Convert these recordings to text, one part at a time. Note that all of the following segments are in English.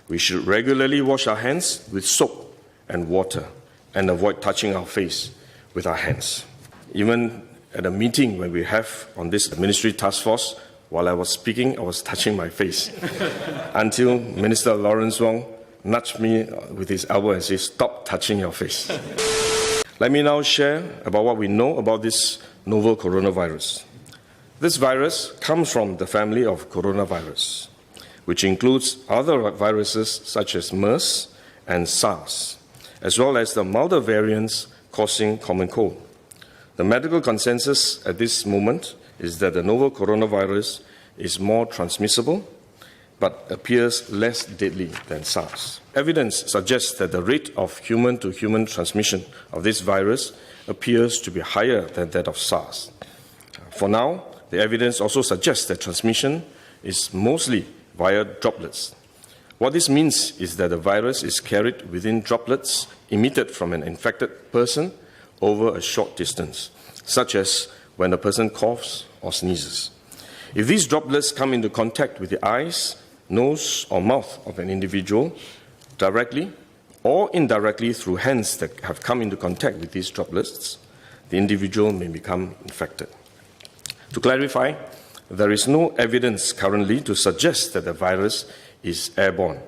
We should regularly wash our hands with soap and water and avoid touching our face with our hands. Even at a meeting when we have on this ministry task force, while I was speaking, I was touching my face until Minister Lawrence Wong nudged me with his elbow and said, "Stop touching your face." Let me now share about what we know about this novel coronavirus. This virus comes from the family of coronavirus, which includes other viruses such as MERS and SARS, as well as the milder variants causing common cold. The medical consensus at this moment is that the novel coronavirus is more transmissible but appears less deadly than SARS. Evidence suggests that the rate of human-to-human transmission of this virus appears to be higher than that of SARS. For now, the evidence also suggests that transmission is mostly via droplets. What this means is that the virus is carried within droplets emitted from an infected person over a short distance, such as when a person coughs or sneezes. If these droplets come into contact with the eyes, nose, or mouth of an individual, directly or indirectly through hands that have come into contact with these droplets, the individual may become infected. To clarify, there is no evidence currently to suggest that the virus is airborne.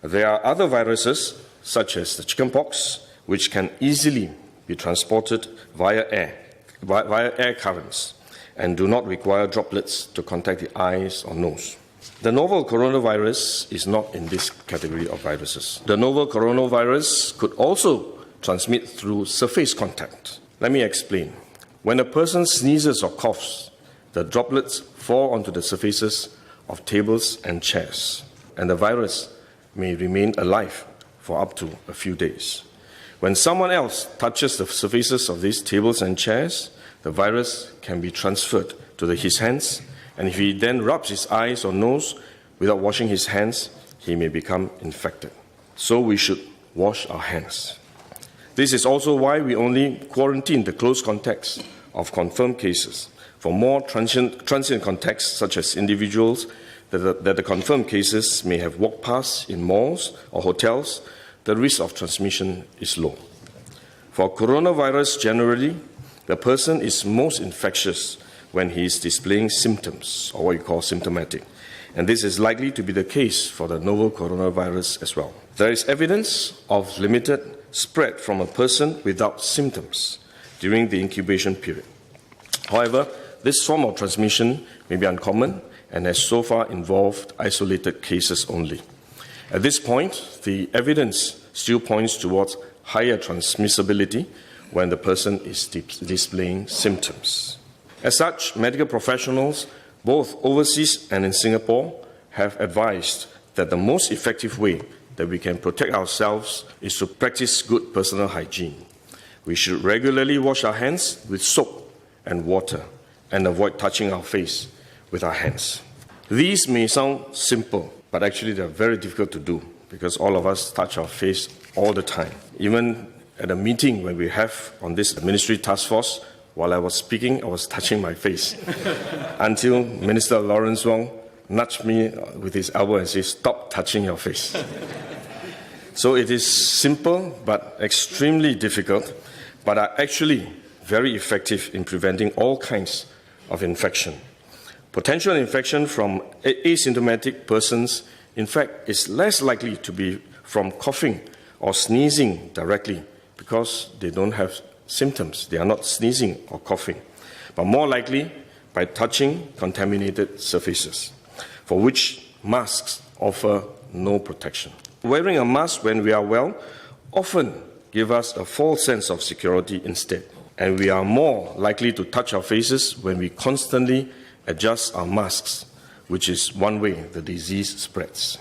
There are other viruses, such as the chickenpox, which can easily be transported via air currents and do not require droplets to contact the eyes or nose. The novel coronavirus is not in this category of viruses. The novel coronavirus could also transmit through surface contact. Let me explain. When a person sneezes or coughs, the droplets fall onto the surfaces of tables and chairs, and the virus may remain alive for up to a few days. When someone else touches the surfaces of these tables and chairs, the virus can be transferred to his hands, and if he then rubs his eyes or nose without washing his hands, he may become infected. So we should wash our hands. This is also why we only quarantine the close contacts of confirmed cases. For more transient contacts, such as individuals that the confirmed cases may have walked past in malls or hotels, the risk of transmission is low. For coronavirus generally, the person is most infectious when he is displaying symptoms, or what you call symptomatic. And this is likely to be the case for the novel coronavirus as well. There is evidence of limited spread from a person without symptoms during the incubation period. However, this form of transmission may be uncommon and has so far involved isolated cases only. At this point, the evidence still points towards higher transmissibility when the person is displaying symptoms. As such, medical professionals, both overseas and in Singapore, have advised that the most effective way that we can protect ourselves is to practice good personal hygiene. We should regularly wash our hands with soap and water and avoid touching our face with our hands. These may sound simple, but actually they are very difficult to do because all of us touch our face all the time. Even at a meeting when we have on this ministry task force, while I was speaking, I was touching my face until Minister Lawrence Wong nudged me with his elbow and said, "Stop touching your face." So it is simple but extremely difficult, but are actually very effective in preventing all kinds of infection. Potential infection from asymptomatic persons, in fact, is less likely to be from coughing or sneezing directly because they don't have symptoms. They are not sneezing or coughing, but more likely by touching contaminated surfaces, for which masks offer no protection. Wearing a mask when we are well often gives us a false sense of security instead, and we are more likely to touch our faces when we constantly adjust our masks, which is one way the disease spreads.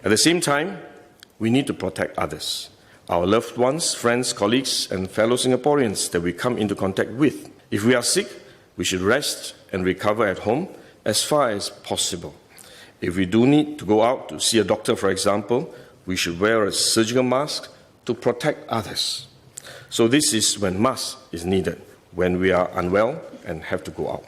At the same time, we need to protect others, our loved ones, friends, colleagues, and fellow Singaporeans that we come into contact with. If we are sick, we should rest and recover at home as far as possible. If we do need to go out to see a doctor, for example, we should wear a surgical mask to protect others. So this is when mask is needed, when we are unwell and have to go out.